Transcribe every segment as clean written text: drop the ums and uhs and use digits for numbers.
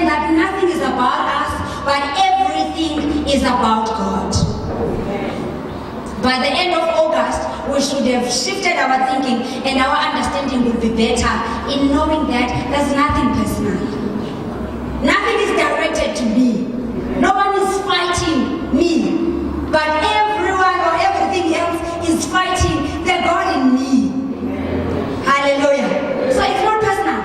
understand that nothing is about us, but everything is about God. By the end of August, we should have shifted our thinking and our understanding will be better in knowing that there's nothing personal. Nothing is directed to me. No one is fighting me. But everyone or everything else is fighting the God in me. Hallelujah. So it's not personal.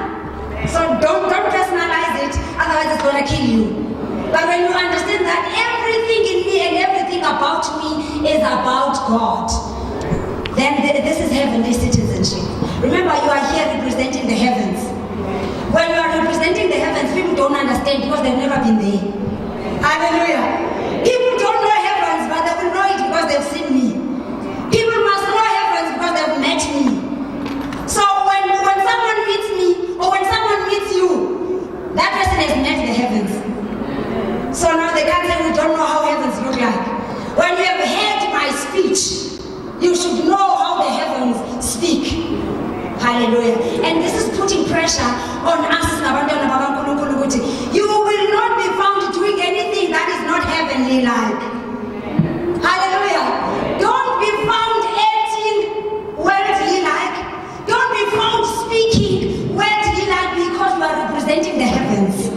So don't personalize it, otherwise it's going to kill you. But when you understand that everything in me and everything about me is about God, then this is heavenly citizenship. Remember, you are here representing the heavens. When you are representing the heavens, people don't understand because they've never been there. Hallelujah. People don't know heavens, but they will know it because they've seen me. People must know heavens because they've met me. So when someone meets me, or when someone meets you, that person has met the heavens. So now they can't say we don't know how heavens look like. When you have heard my speech, you should know how the heavens speak. Hallelujah. And this is putting pressure on us. You will not be found doing anything that is not heavenly like. Hallelujah. Don't be found acting worldly like. Don't be found speaking worldly like because you are representing the heavens.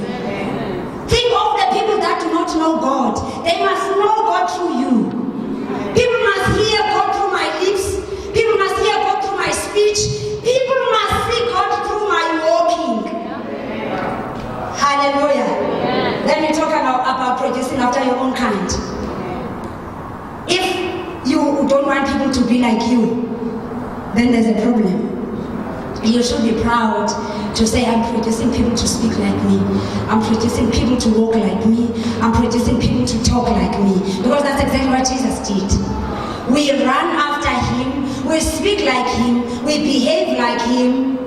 Think of the people that do not know God. They must know God through you. People must hear God through my lips. People must hear God through my speech. People must see God through my walking. Hallelujah. Then we talk about producing after your own kind. If you don't want people to be like you, then there's a problem. You should be proud to say, I'm producing people to speak like me. I'm producing people to walk like me. I'm producing people to talk like me. Because that's exactly what Jesus did. We run after him. We speak like him. We behave like him.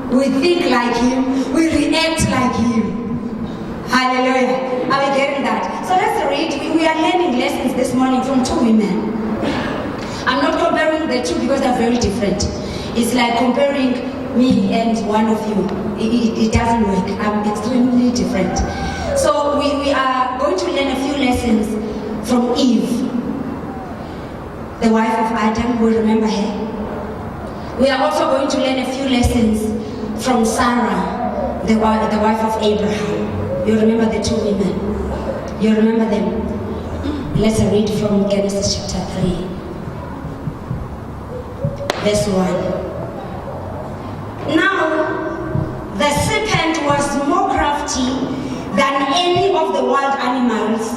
We think like him. We react like him. Hallelujah. Are we getting that? So let's read. We are learning lessons this morning from two women. I'm not comparing the two because they're very different. It's like comparing me and one of you. It doesn't work. I'm extremely different. So we are going to learn a few lessons from Eve, the wife of Adam. We remember her. We are also going to learn a few lessons from Sarah, the wife of Abraham. You remember the two women. You remember them. Let's read from Genesis chapter 3, verse 1. Now, the serpent was more crafty than any of the wild animals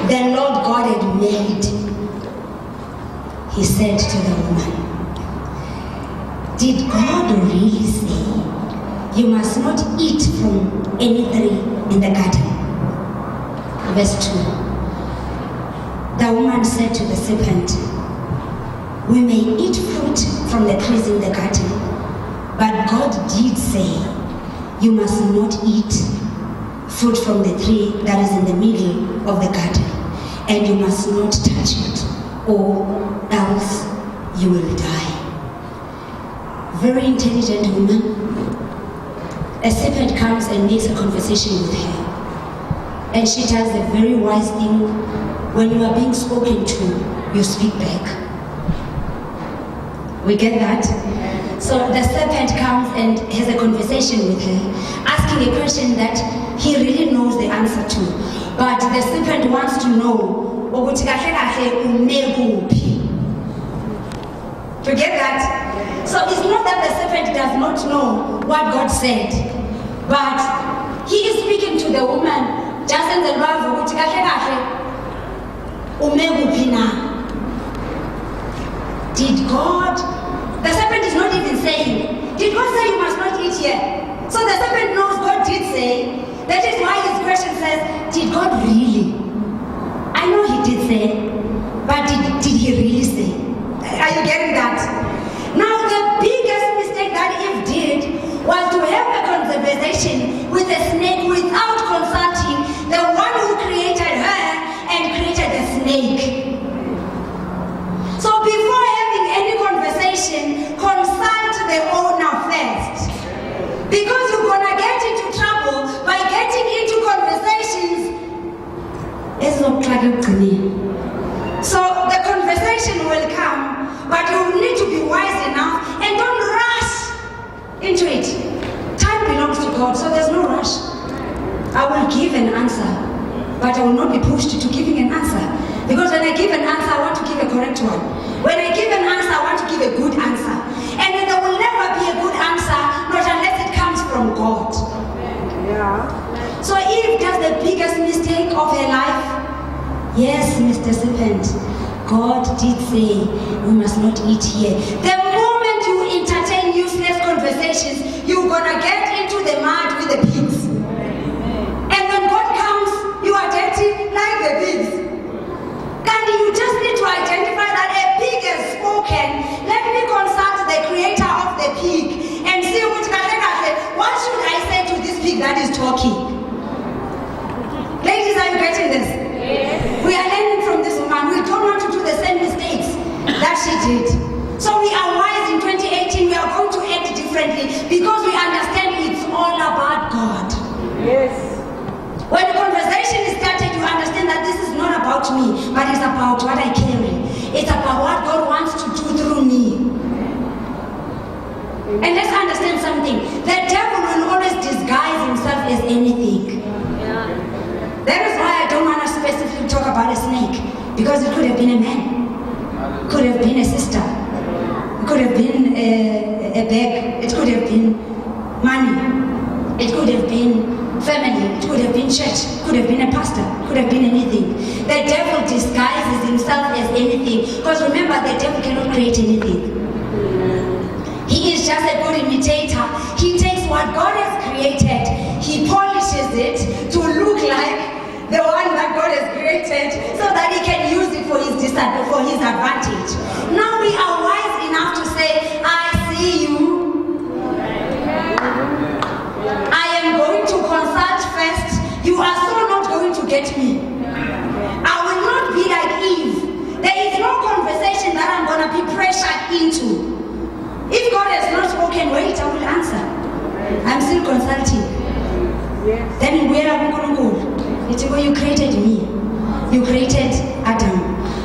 the Lord God had made. He said to the woman, did God really say, you must not eat from any tree in the garden? Verse 2. The woman said to the serpent, we may eat fruit from the trees in the garden, but God did say, you must not eat fruit from the tree that is in the middle of the garden, and you must not touch it, or else you will die. Very intelligent woman. A serpent comes and makes a conversation with her, and she does a very wise thing. When you are being spoken to, you speak back. We get that? So the serpent comes and has a conversation with her, asking a question that he really knows the answer to. But the serpent wants to know, to get that? So it's not that the serpent does not know what God said, but he is speaking to the woman just in the love of did God? The serpent is not even saying, did God say you must not eat here? So the serpent knows God did say. That is why his question says, did God really? I know he did say, but did he really say? Are you getting that? Now the biggest mistake that Eve did was to have a conversation with a snake without consulting the one who created her and created the snake. So before having any conversation, consult the owner first. Because you're gonna get into trouble by getting into conversation So the conversation will come, but you need to be wise enough and don't rush into it. Time belongs to God, so there's no rush. I will give an answer, but I will not be pushed to giving an answer. Because when I give an answer, I want to give a correct one. When I give an answer, I want to give a good answer. And there will never be a good answer, not unless it comes from God. Yeah. So Eve does the biggest mistake of her life. Yes, Mr. Serpent, God did say we must not eat here. The moment you entertain useless conversations, you're gonna get into the mud with the pigs. And when God comes, you are dirty like the pigs. And you just need to identify that a pig has spoken. Let me consult the creator of the pig and see what should I say to this pig that is talking. Ladies, are you getting this? Yes. We are learning from this woman. We don't want to do the same mistakes that she did. So we are wise in 2018. We are going to act differently because we understand it's all about God. Yes. When the conversation is started, you understand that this is not about me, but it's about what I carry. It's about what God wants to do through me. And let's understand something. The devil will always disguise himself as anything. Yeah. That is why I don't want to specifically talk about a snake. Because it could have been a man. It could have been a sister. It could have been a bag. It could have been money. It could have been family. It could have been church. It could have been a pastor. It could have been anything. The devil disguises himself as anything. Because remember, the devil cannot create anything. He is just a good imitator. He takes what God has created, he polishes it to look like the one that God has created so that he can use it for his advantage. Now we are wise enough to say, I see you. I am going to consult first. You are so not going to get me. I will not be like Eve. There is no conversation that I'm going to be pressured into. If God has not spoken, wait, I will answer. I'm still consulting. Yes. Then where are we going to go? It's where you created me. You created Adam.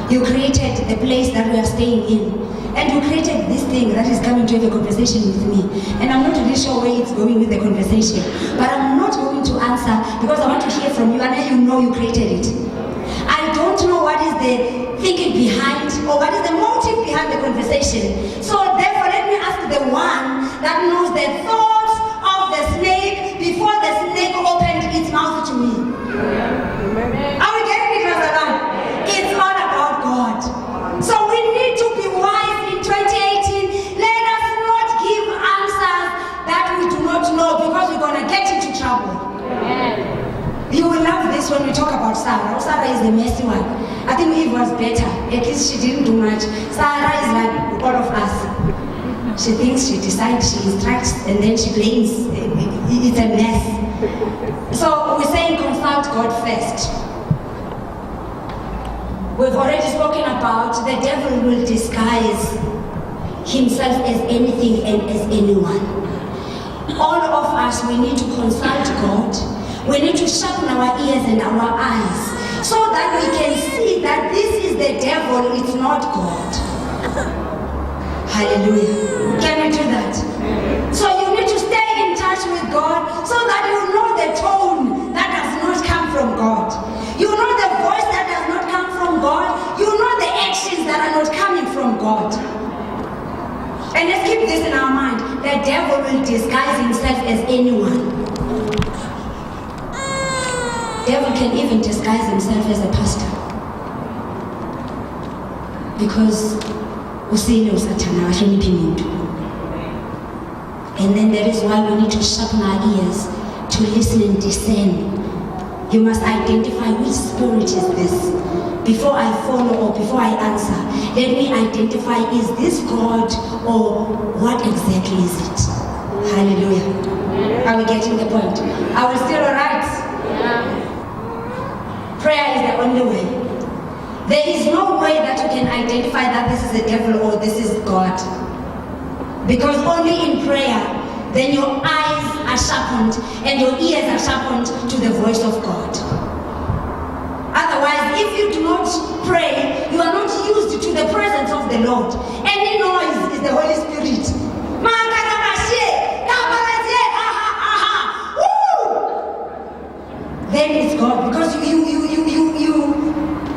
You created the place that we are staying in. And you created this thing that is coming to have a conversation with me. And I'm not really sure where it's going with the conversation. But I'm not going to answer because I want to hear from you and then you know you created it. I don't know what is the thinking behind or what is the motive behind the conversation. So therefore let me ask the one that knows the thoughts of the snake before the snake opened its mouth to me. Are we getting it, Razalam? It's all about God. So we need to be wise in 2018. Let us not give answers that we do not know because we're going to get into trouble. You will love this when we talk about Sarah. Sarah is the messy one. I think Eve was better. At least she didn't do much. Sarah is like all of us. She thinks, she decides, she instructs, and then she blames. It's a mess. So we're saying consult God first. We've already spoken about the devil will disguise himself as anything and as anyone. All of us, we need to consult God. We need to sharpen our ears and our eyes so that we can see that this is the devil, it's not God. Hallelujah. Can we do that? So you need to stay in touch with God so that you know the tone that does not come from God. You know the voice that does not come from God. You know the actions that are not coming from God. And let's keep this in our mind. The devil will disguise himself as anyone. Devil can even disguise himself as a pastor. Because and then that is why we need to sharpen our ears to listen and discern. You must identify which spirit is this. Before I follow or before I answer, let me identify, is this God or what exactly is it? Hallelujah. Are we getting the point? Are we still alright? Yeah. Prayer is the only way. There is no way that you can identify that this is the devil or this is God. Because only in prayer, then your eyes are sharpened and your ears are sharpened to the voice of God. Otherwise, if Lord. Any noise is the Holy Spirit. Then it's God, because you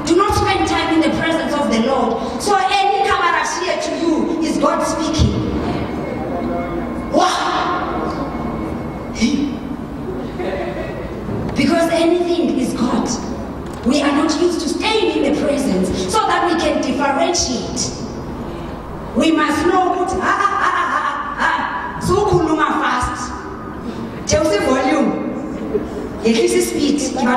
do not spend time in the presence of the Lord. So any kamarashia to you is God speaking. Wow! Because anything is God. We are not used to staying in the presence so that we can differentiate. We must know what so kuluma fast. Tell the volume. It is speed. And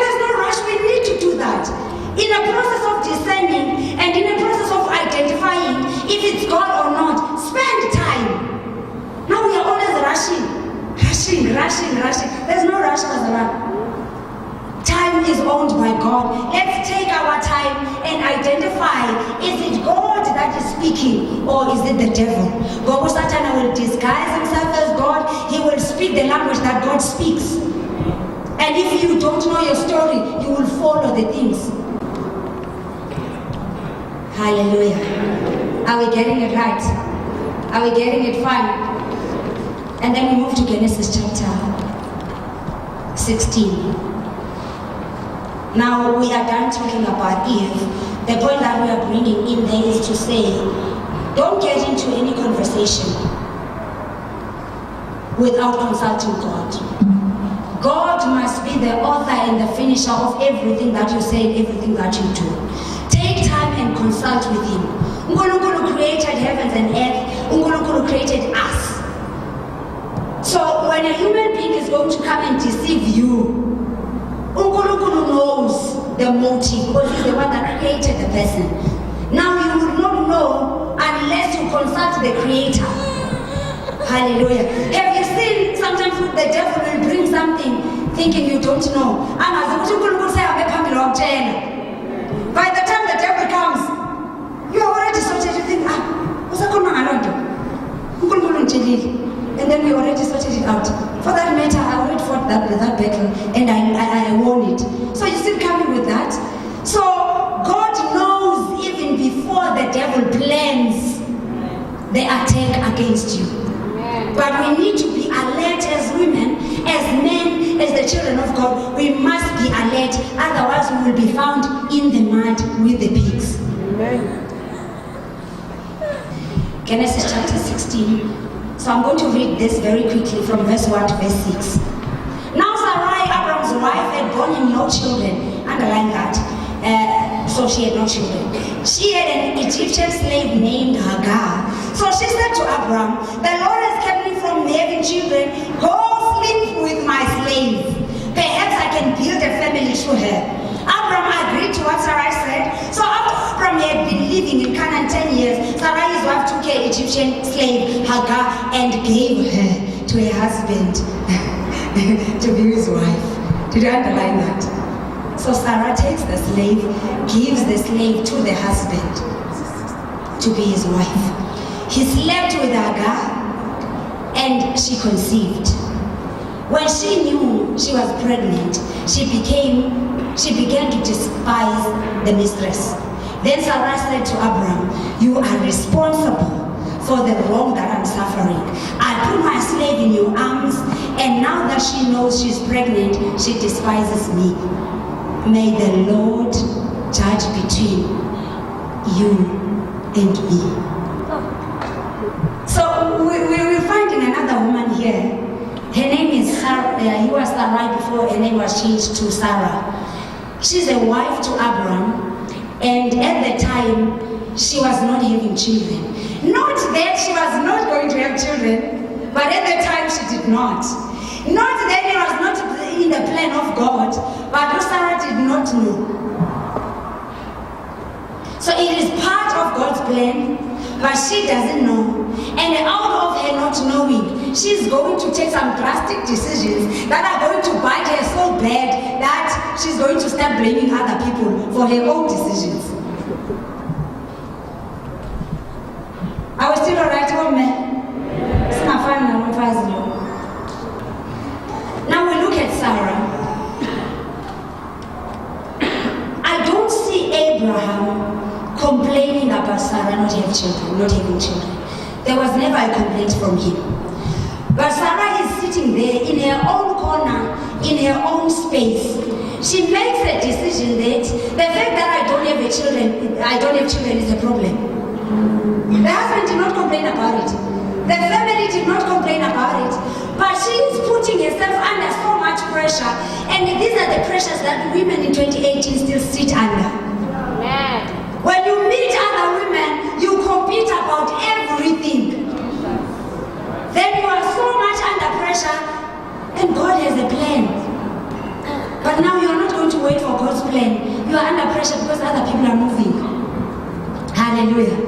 there's no rush. We need to do that. In a process of discerning and in a process of identifying if it's God or not, spend time. Now we are always rushing. There's no rush, Azara. Time is owned by God. Let's take our time and identify, is it God that is speaking or is it the devil? God, Satan will disguise himself as God. He will speak the language that God speaks. And if you don't know your story, you will follow the things. Hallelujah. Are we getting it right? Are we getting it fine? And then we move to Genesis chapter 16. Now we are done talking about Eve. The point that we are bringing in there is to say, don't get into any conversation without consulting God. God must be the author and the finisher of everything that you say and everything that you do. Take time and consult with Him. Unkulunkulu created heavens and earth. Unkulunkulu created us. So when a human being is going to come and deceive you, Unkulunkulu knows the motive, because He's the one that created the person. Now you will not know unless you consult the Creator. Hallelujah. Have you seen sometimes the devil will bring something thinking you don't know? By the time the devil comes, you are already sorted. You think, and then we already sorted it out. For that matter, I already fought that battle and I won it. So you're still coming with that? So God knows even before the devil plans the attack against you. But we need to be alert as women, as men, as the children of God. We must be alert, otherwise we will be found in the mud with the pigs. Amen. Genesis chapter 16. So I'm going to read this very quickly from verse 1 to verse 6. Now Sarai, Abraham's wife, had borne him no children. Underline that. So she had no children. She had an Egyptian slave named Hagar. So she said to Abraham, the Lord has kept me from having children. Go sleep with my slave. Perhaps I can build a family through her. Abraham agreed to what Sarai said. So after Abraham had been living in Canaan 10 years, Sarai's wife took her Egyptian slave Hagar and gave her to her husband to be his wife. Did you underline that? So Sarah takes the slave, gives the slave to the husband to be his wife. He slept with Hagar and she conceived. When she knew she was pregnant, she began to despise the mistress. Then Sarah said to Abraham, you are responsible for the wrong that I'm suffering. I put my slave in your arms, and now that she knows she's pregnant, she despises me. May the Lord judge between you and me. So we're finding another woman here. Her name is Sarah. He was Sarai before her name was changed to Sarah. She's a wife to Abraham, and at the time she was not having children. Not that she was not going to have children, but at the time she did not. Not that it was not in the plan of God, but Sarah did not know. So it is part of God's plan, but she doesn't know. And out of her not knowing, she's going to take some drastic decisions that are going to bite her so bad that she's going to start blaming other people for her own decisions. Are we still alright, home? Now we look at Sarah. I don't see Abraham not have children, not having children. There was never a complaint from him. But Sarah is sitting there in her own corner, in her own space. She makes a decision that the fact that I don't have children is a problem. The husband did not complain about it. The family did not complain about it. But she is putting herself under so much pressure. And these are the pressures that women in 2018 still sit under. Amen. When you meet other women, you compete about everything. Then you are so much under pressure, and God has a plan. But now you are not going to wait for God's plan. You are under pressure because other people are moving. Hallelujah.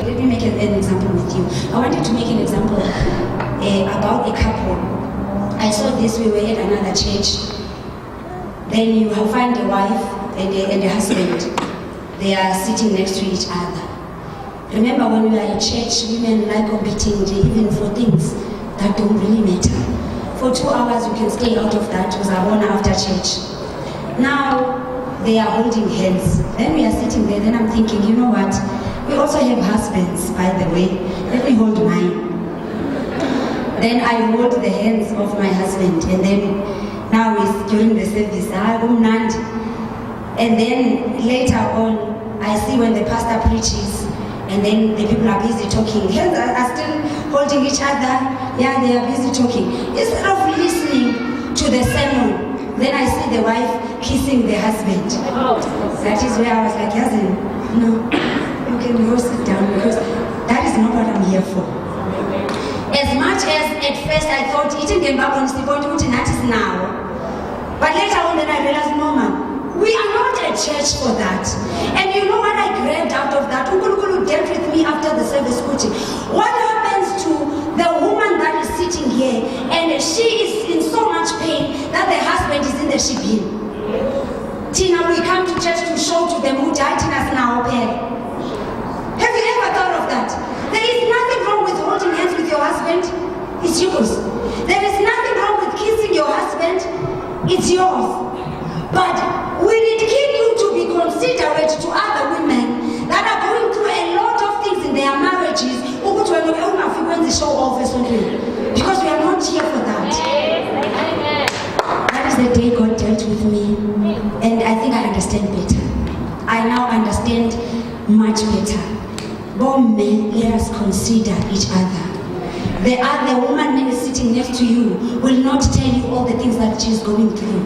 Let me make an example with you. I wanted to make an example about a couple. I saw this, we were at another church. Then you have find a wife and a husband. They are sitting next to each other. Remember when we are in church, women like competing even for things that don't really matter. For 2 hours you can stay out of that because I want after church. Now they are holding hands. Then we are sitting there, then I'm thinking, you know what? We also have husbands, by the way. Let me hold mine. Then I hold the hands of my husband, and then now it's during the service. And then later on, I see when the pastor preaches, and then the people are busy talking. Hands are still holding each other. Yeah, they are busy talking. Instead of listening to the sermon, then I see the wife kissing the husband. That is where I was like, cousin, no, you can go sit down because that is not what I'm here for. As much as at first I thought eating the Bible is the point that is now. But later on then I realized, no man, we are not a church for that. And you know what I grabbed out of that? Ukulu dealt with me after the service. What happens to the woman that is sitting here and she is in so much pain that the husband is in the shibin? Tina, we come to church to show to them who died in us now. Have you ever thought of that? There is nothing wrong with holding hands with your husband. It's yours. There is nothing wrong with kissing your husband. It's yours. But will it kill you to be considerate to other women that are going through a lot of things in their marriages? Show off or something. Because we are not here for that. That is the day God dealt with me. And I think I understand better. I now understand much better. Both men, let us consider each other. The woman that is sitting next to you will not tell you all the things that she is going through.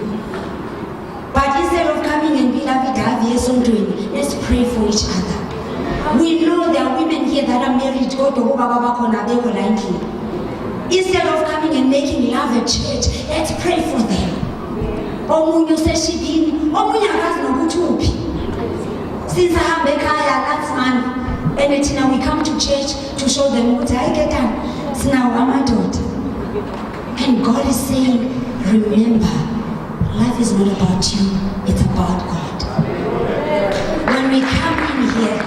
But instead of coming and be let's pray for each other. We know there are women here that are married. Instead of coming and making love at church, let's pray for them. Since I have last month, and now we come to church to show them what I get done. So now I'm my daughter. And God is saying, remember, life is not about you, it's about God. When we come in here,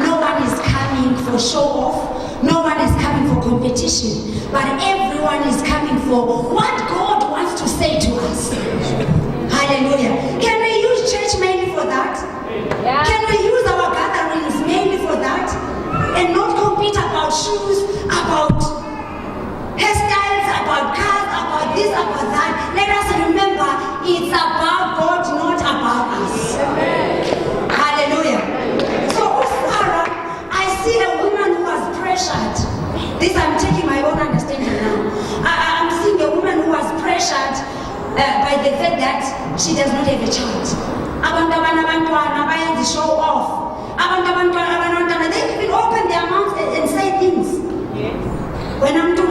no one is coming for show off, no one is coming for competition, but everyone is coming for what God wants to say to us. Hallelujah. Can we use church mainly for that? Yeah. Can we use our gatherings mainly for that? And not compete about shoes, about hairstyles, about cars, about this, about that. Let us remember, it's about God, not about us. Hallelujah. So, Sarah, I see a woman who was pressured. This I'm taking my own understanding now. I'm seeing a woman who was pressured by the fact that she does not have a child. They show off. They even open their mouths and say things. When I'm doing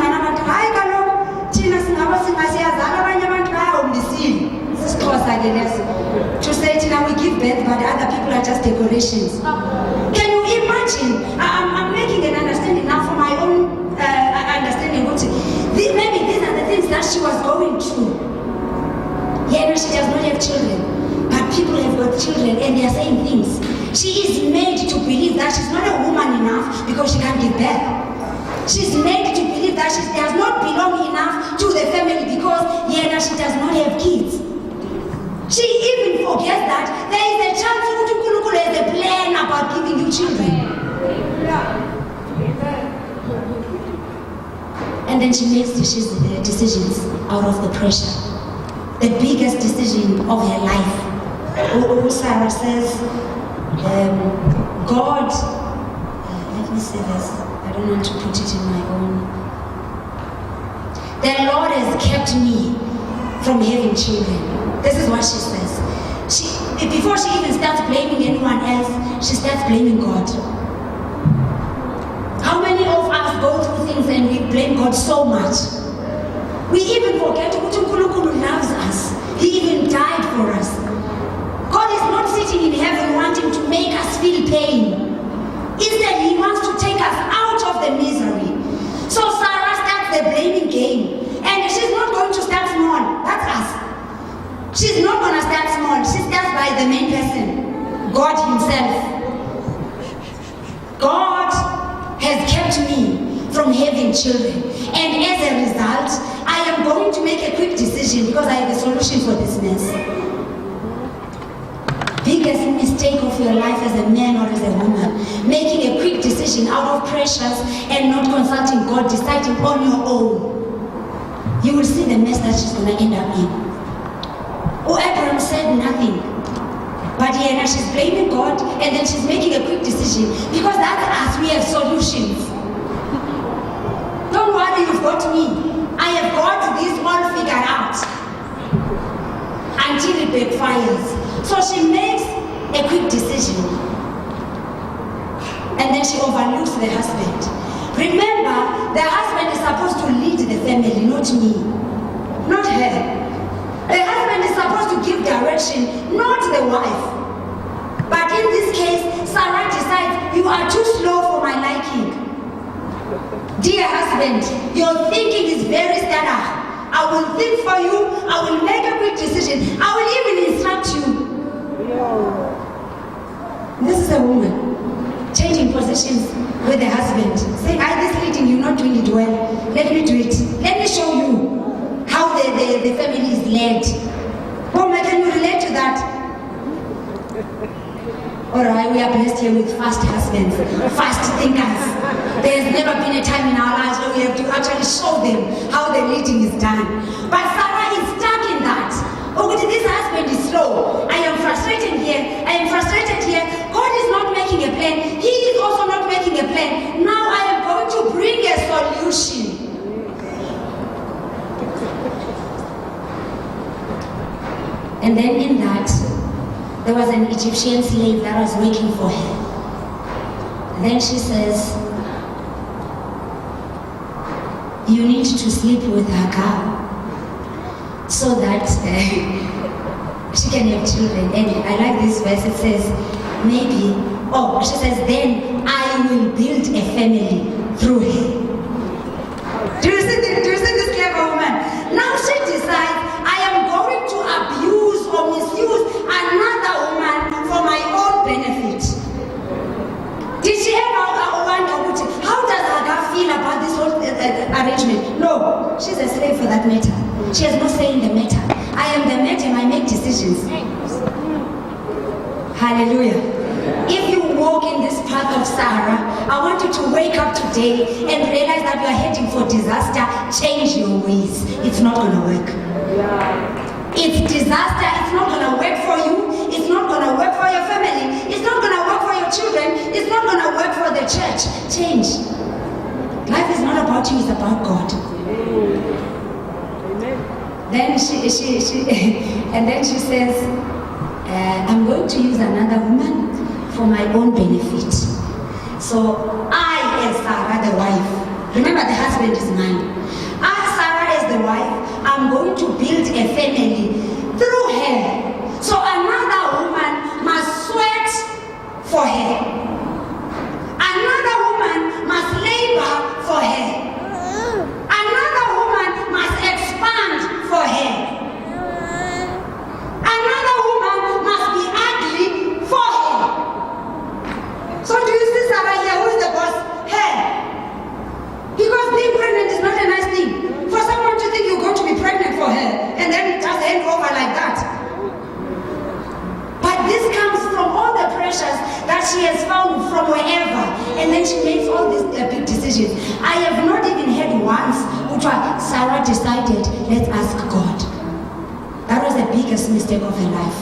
to say we give birth, but other people are just decorations. Can you imagine? I'm making an understanding now for my own understanding. Maybe these are the things that she was going through. Yeah, no, she does not have children, but people have got children and they are saying things. She is made to believe that she's not a woman enough because she can't give birth. She's made to believe that she does not belong enough to the family because she does not have kids. She even forgets that there is a chance God has a plan about giving you children. And then she makes decisions out of the pressure. The biggest decision of her life. Sarah says, God, let me say this, I don't want to put it in my own. The Lord has kept me from having children. This is what she says. Before she even starts blaming anyone else, she starts blaming God. How many of us go through things and we blame God so much? We even forget that God loves us. He even died for us. God is not sitting in heaven wanting to make us feel pain. Instead, He wants to take us out of the misery. So Sarah starts the blaming game. And she's not going to start small. That's us. She's not going to start small. She starts by the main person, God Himself. God has kept me from having children. And as a result, I am going to make a quick decision because I have a solution for this mess. Biggest mistake of your life as a man or as a woman, making a quick decision out of pressures and not consulting God, deciding on your own. You will see the mess that she's going to end up in. Abraham said nothing. But now she's blaming God and then she's making a quick decision. Because that's us, we have solutions. Don't worry, you've got me. I have got this all figured out. Until it backfires. So she makes a quick decision. And then she overlooks the husband. Remember, the husband is supposed to lead the family, not me. Not her. The husband is supposed to give direction, not the wife. But in this case, Sarah decides, you are too slow for my liking. Dear husband, your thinking is very stellar. I will think for you, I will make a quick decision, I will even instruct you. This is a woman changing positions with the husband. Saying, this leading, you're not doing it well. Let me do it. Let me show you how the family is led. Woman, can you relate to that? Alright, we are blessed here with fast husbands, fast thinkers. There's never been a time in our lives where we have to actually show them how the leading is done. But Sarah is stuck in that. This husband is slow. I am frustrated here. I am frustrated here. God is not making a plan. He is also not making a plan. Now I am going to bring a solution. And then in that, there was an Egyptian slave that was waiting for her. And then she says, you need to sleep with Hagar so that she can have children. And I like this verse. It says, she says, then I will build a family through her. Do you see this clever woman? Now she decides, I am going to abuse or misuse another woman for my own benefit. Did she ever wonder, how does Hagar feel about this whole arrangement? No, she's a slave for that matter. She has no say in the matter. I am the matter, I make decisions. Hallelujah. If you walk in this path of Sarah, I want you to wake up today and realize that you are heading for disaster. Change your ways. It's not going to work. It's disaster. It's not going to work for you. It's not going to work for your family. It's not going to work for your children. It's not going to work for the church. Change. Life is not about you, it's about God. Then she says, I'm going to use another woman for my own benefit. So I, as Sarah the wife, remember the husband is mine. I, Sarah as the wife, I'm going to build a family through her. So another woman must sweat for her. Another woman must labor for her. Another woman must expand for her. Another woman must be ugly for her. So do you see Sarah here? Who is the boss? Her. Because being pregnant is not a nice thing. For someone to think you're going to be pregnant for her and then just hand ask God. That was the biggest mistake of her life.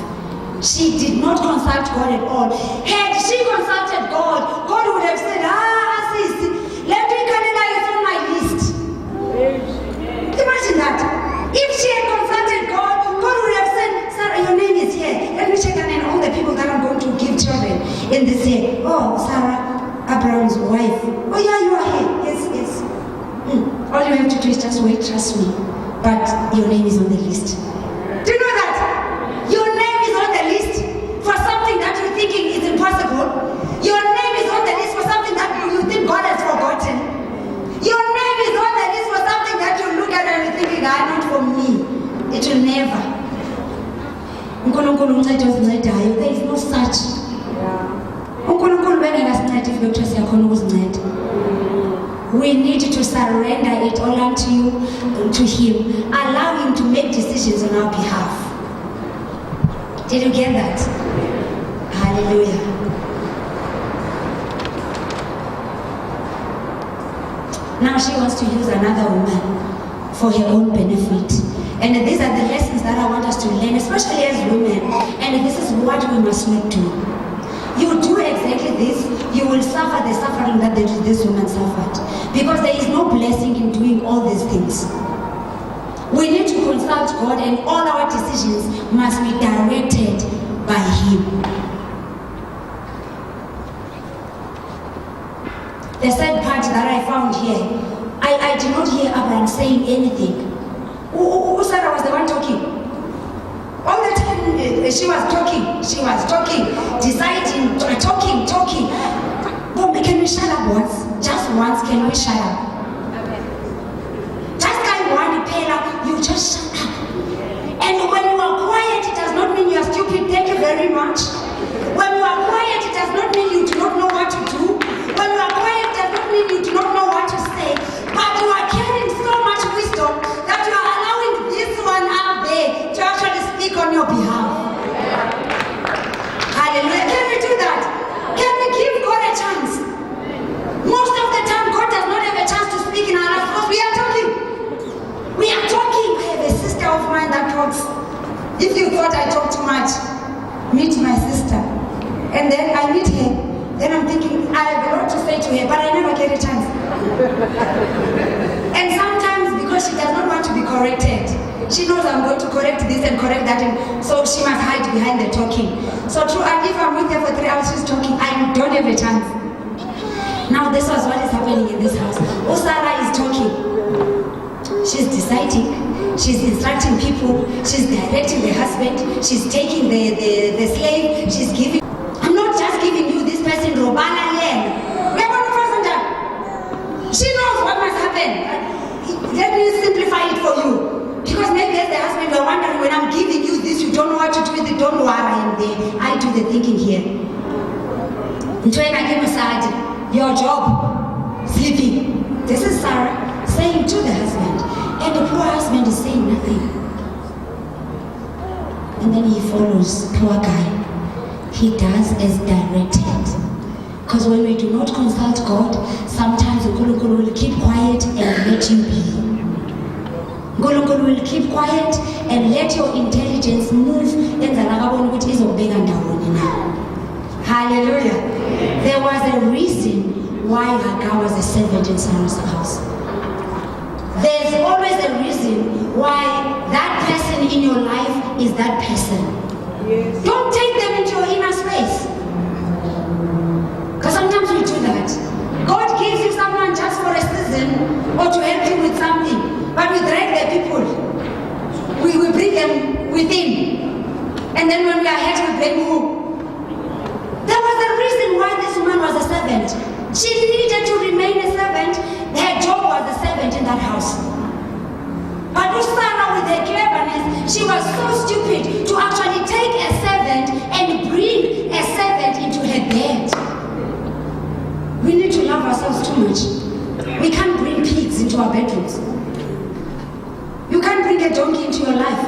She did not consult God at all. Had she consulted God, God would have said, sis, let me Canada is on my list. Imagine that. If she had consulted God, God would have said, Sarah, your name is here. Let me check and all the people that I'm going to give children in this year. Oh, Sarah, Abraham's wife. Oh yeah, you are here. Yes. All you have to do is just wait, trust me. But your name is on the list. Do you know that? Your name is on the list for something that you're thinking is impossible. Your name is on the list for something that you think God has forgotten. Your name is on the list for something that you look at and you're thinking, not for me. It will never. There is no such. We need to surrender it all unto you, to Him. Allow Him to make decisions on our behalf. Did you get that? Hallelujah. Now she wants to use another woman for her own benefit. And these are the lessons that I want us to learn, especially as women. And this is what we must not do. You do exactly this, you will suffer the suffering that this woman suffered. Because there is no blessing in doing all these things. We need to consult God, and all our decisions must be directed by Him. The sad part that I found here, I did not hear Abraham saying anything. Sarah was the one talking. All the time she was talking, deciding, talking. But can we shut up once? Just once, can we shut up? Just kind one pillar, you just shut up. And when you are quiet, it does not mean you are stupid. Thank you very much. When you are quiet, it does not mean you do not know what to do. When you are quiet, it does not mean you do not know what to say. But you are carrying so much wisdom that you are allowing this one up there to actually speak on your behalf. Hallelujah. Can we do that? Can we give God a chance? Most of the time, God does not have a chance to speak in our lives because we are talking. I have a sister of mine that talks. If you thought I talk too much, meet my sister. And then I meet her. Then I'm thinking, I have a lot to say to her, but I never get a chance. And sometimes, because she does not want to be corrected, she knows I'm going to correct this and correct that, and so she must hide behind the talking. So true, and if I'm with her for 3 hours, she's talking, I don't have a chance. Now this was what is happening in this house. Sarah is talking. She's deciding, she's instructing people, she's directing the husband, she's taking the slave, she's giving. I'm not just giving you this person, Robana Len. She knows what must happen. Let me simplify it for you. Because maybe as the husband, you're wondering, when I'm giving you this, you don't know what to do with it. Don't worry, I am there. I do the thinking here. Your job, sleeping. This is Sarah saying to the husband. And the poor husband is saying nothing. And then he follows, poor guy. He does as directed. Because when we do not consult God, sometimes God will keep quiet and let you be. God will keep quiet and let your intelligence move. Hallelujah. There was a reason why Hagar was a servant in Sarah's house. There's always a reason why that person in your life is that person. Yes. Don't take them into your inner space. Because sometimes we do that. God gives you someone just for a season or to help you with something. But we drag the people. We bring them within. And then when we are here, we bring who? There was a reason why this woman was a servant. She needed to remain a servant. Her job was a servant in that house. But Sarah, with her cleverness, she was so stupid to actually take a servant and bring a servant into her bed. We need to love ourselves too much. We can't bring pigs into our bedrooms. You can't bring a donkey into your life.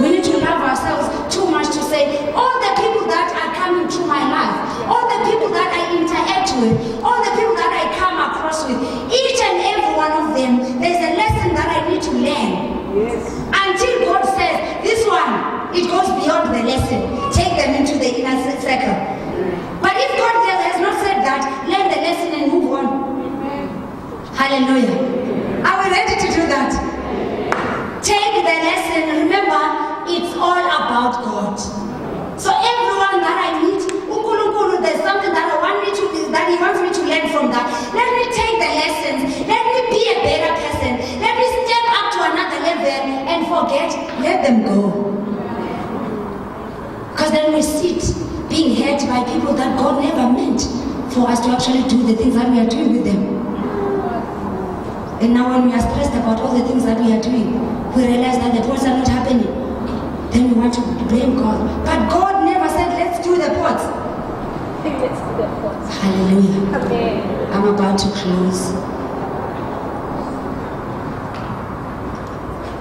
We need to love ourselves too much to say, all the people that are coming to my life, all the people that I interact with, all the people that I come across with, each and every one of them, there's a lesson that I need to learn. Yes. Until God says, this one, it goes beyond the lesson. Take them into the inner circle. But if God has not said that, learn the lesson and move on. Hallelujah. Are we ready to do that? Take the lesson. Remember, it's all about God. So everyone that I meet, there's something that that he wants me to learn from that. Let me take the lessons. Let me be a better person. Let me step up to another level and forget. Let them go. Because then we sit being hurt by people that God never meant for us to actually do the things that we are doing with them. And now when we are stressed about all the things that we are doing, we realize that the pots are not happening. Then we want to blame God. But God never said, let's do the pots. Let's do the pots. Hallelujah. Amen. I'm about to close.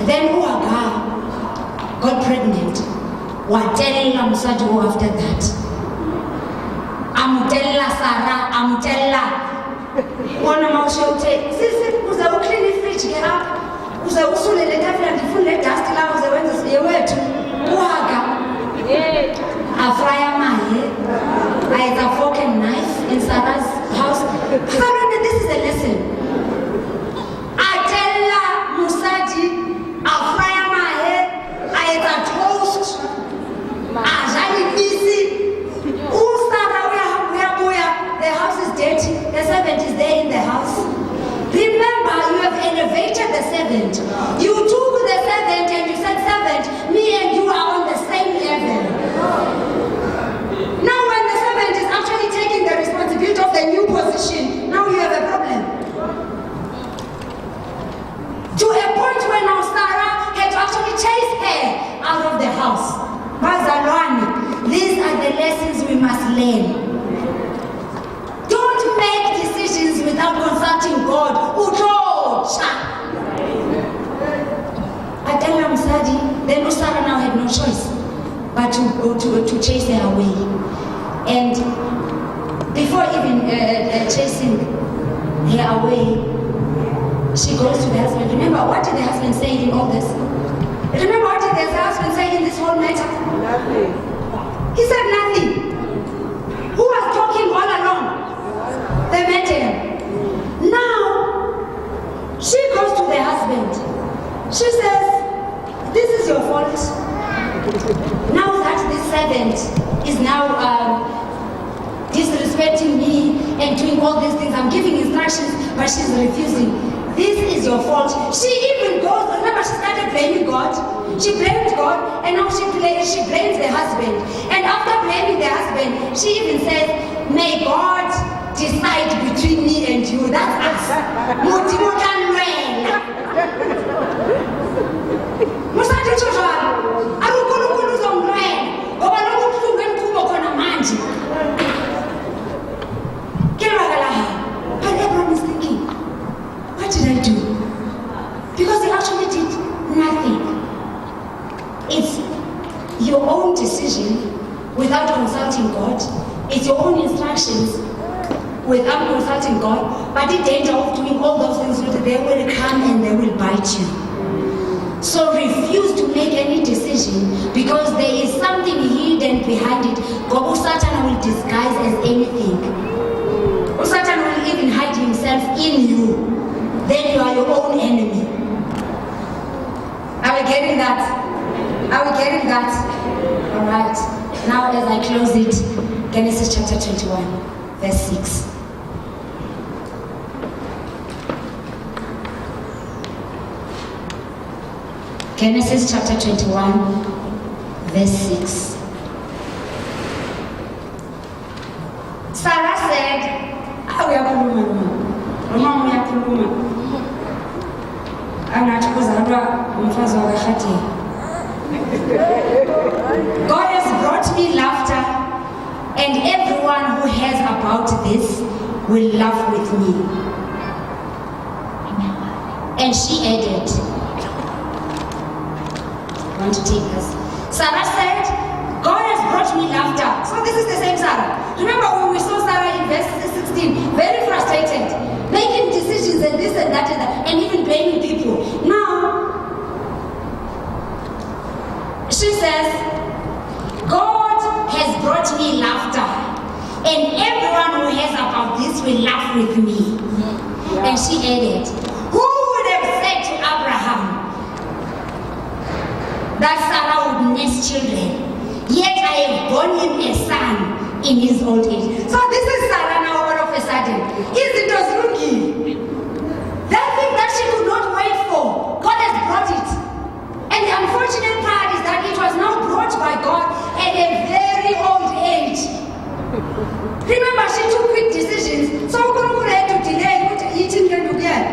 Then Uaga got pregnant. Watella Musajo after that. Amutella Sarah, Amutella. One of my show take, Sissy, was a clean fridge get up. Was a usul let and full let dust allows the way to say a word. Uaga. Yes. A fryer my I had a fork and knife in Sarah's house. Remember, this is a lesson. Atella Musaji, a fryer my head, I had a toast. Ajali busy. The house is dirty. The servant is there in the house. Remember, you have elevated the servant. You took the servant and you said, servant, me and you are on the same level. Now when the servant is actually taking the responsibility of the new position, now you have a problem. To a point where now Sarah had to actually chase her out of the house. Bazalwane, these are the lessons we must learn. Don't make decisions without consulting God. Atella Musadi, then Sarah now had no choice but to chase her away. And before even chasing her away, she goes to the husband. Remember, what did the husband say in all this? Remember what did the husband say in this whole matter? Nothing. He said nothing. Who was talking all along? The maiden. Now, she goes to the husband. She says, this is your fault. Now that this servant is now disrespecting me and doing all these things, I'm giving instructions, but she's refusing. This is your fault. She even goes, remember she started blaming God. She blamed God and now she blames the husband. And after blaming the husband, she even says, may God decide between me and you. That's us. But Abraham is thinking, what did I do? Because he actually did nothing. It's your own decision without consulting God. It's your own instructions without consulting God. But the danger of doing all those things, they will come and they will bite you. So refuse to make any decision because there is something hidden behind it. God, Satan will disguise as anything. Satan will even hide himself in you. Then you are your own enemy. Are we getting that? Are we getting that? All right. Now as I close it, Genesis chapter 21, verse 6. Genesis chapter 21, verse 6. Sarah said, we are God has brought me laughter, and everyone who hears about this will laugh with me. And she added, I want to take this. Sarah said, God has brought me laughter. So this is the same Sarah. Remember when we saw Sarah in verse 16, very frustrated, making decisions and this and that and even blaming people. Now, and everyone who hears about this will laugh with me. And she added, who would have said to Abraham that Sarah would nurse children, yet I have borne him a son in his old age. So this is Sarah now all of a sudden. Is it Ozrugi? That thing that she could not wait for, God has brought it. And the unfortunate part is that it was now brought by God at a very old age. Remember, she took quick decisions. So God had to delay eating them again.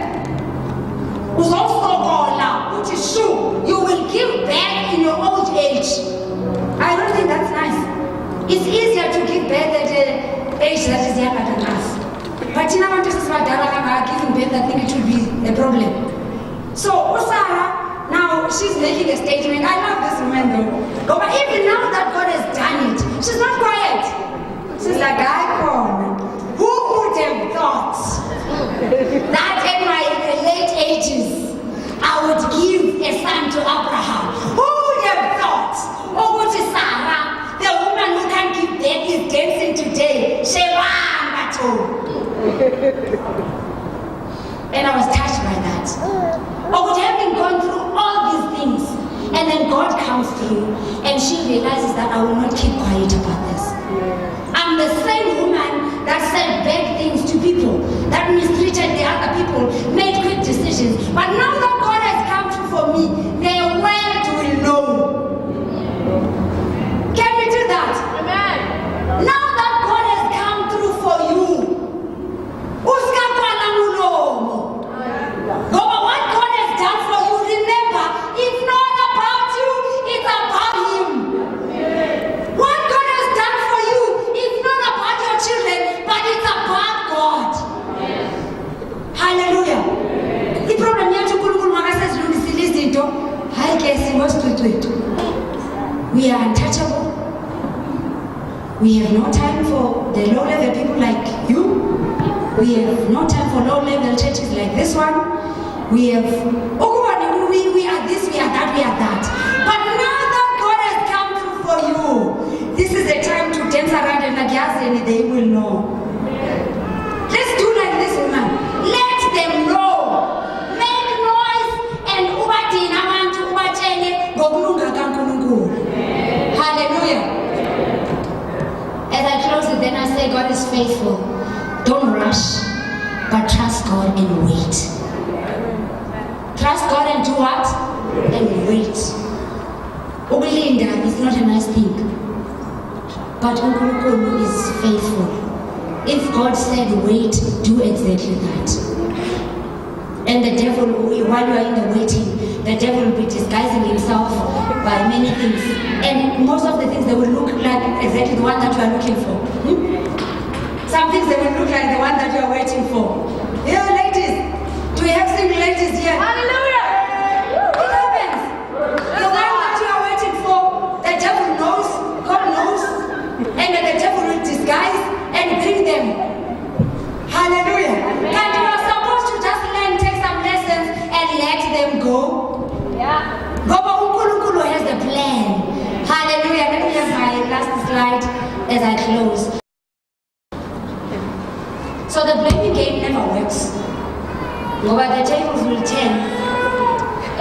Which is true. You will give back in your old age. I don't think that's nice. It's easier to give birth at an age that is younger than us. But in our just giving birth, I think it will be a problem. So Sarah, now she's making a statement. I love this woman though. But even now that God has done it, she's not quiet. She's like, who would have thought that in my late ages I would give a son to Abraham? Who would have thought? Oh, what is Sarah, the woman who can give birth, is dancing today? And I was touched by that. But with having gone through all these things, and then God comes through, and she realizes that I will not keep quiet about this. I'm the same woman that said bad things to people, that mistreated the other people, made quick decisions. But now that God has come through for me, the world will know. Can we do that? Amen. Now that God has come through for you, what God has done for you, remember, it's not about you, it's about Him. What God has done for you, it's not about your children, but it's about God. Hallelujah. The problem we are untouchable. We have no time for the low-level people like you. We have no time for low-level churches like this one. We have, we are this, we are that, we are that. But now that God has come through for you, this is the time to dance around and they will know. Let's do like this, woman. Let them know. Make noise and ubatina abantu ubatshele ngokulunga kaNkulunkulu. Hallelujah. As I close it, then I say God is faithful. Don't rush, but trust God and wait. Trust God and do what? And wait. Ubelinda is not a nice thing, but uNkulunkulu is faithful. If God said wait, do exactly that. And the devil, while you are in the waiting, the devil will be disguising himself by many things. And most of the things, they will look like exactly the one that you are looking for. Some things, they will look like the one that you are waiting for. Yeah, ladies. Do we have single ladies here? Hallelujah! It happens. The one that you are waiting for, the devil knows, God knows, and the devil will disguise and bring them. Hallelujah. And you are supposed to just learn, take some lessons, and let them go. Yeah. But uNkulunkulu has a plan. Hallelujah. Let me have my last slide as I close. So the blaming game never works. But the tables will turn.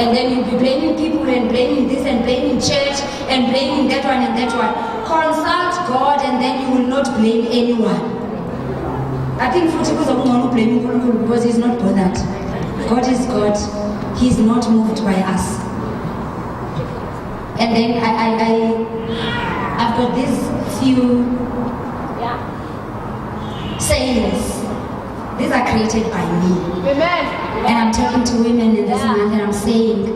And then you'll be blaming people and blaming this and blaming church and blaming that one and that one. Consult God and then you will not blame anyone. I think Futi was not blaming God because he's not bothered. God is God. He's not moved by us. And then I've got these few sayings. These are created by me. Amen. And I'm talking to women in this month and I'm saying,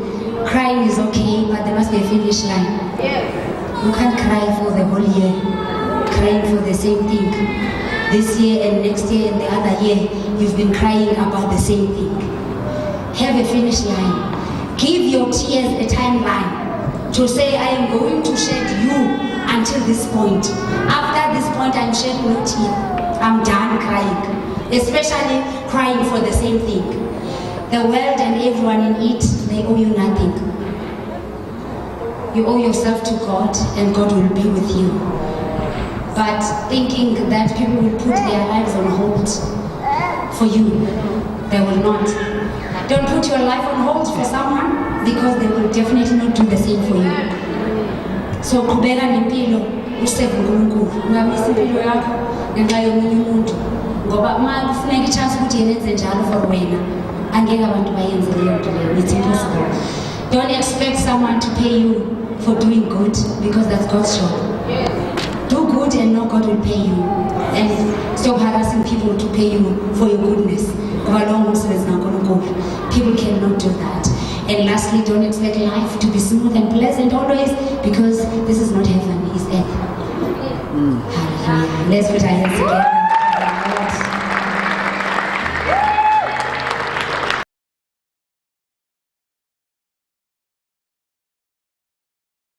crying is okay, but there must be a finish line. Yes. You can't cry for the whole year, crying for the same thing. This year and next year and the other year, you've been crying about the same thing. Have a finish line. Give your tears a timeline to say, I am going to shed you until this point. After this point, I'm shedding no tear. I'm done crying. Especially crying for the same thing. The world and everyone in it, they owe you nothing. You owe yourself to God and God will be with you. but thinking that people will put their lives on hold for you, they will not. Don't put your life on hold for someone, because they will definitely not do the same for you. So qhubeka nempilo, useve uNkulunkulu, ungamisa impilo yakho ngenxa yomunye umuntu, ngoba uma kufuneka i-chance ukuthi yenze njalo for wena, angeke abantu bayenze leyo nto leyo. It's impossible. Don't expect someone to pay you for doing good, because that's God's job. Do good and know God will pay you. And stop harassing people to pay you for your goodness. People cannot do that. And lastly, don't expect life to be smooth and pleasant always, because this is not heaven, it's earth. Hallelujah. Let's put our hands together.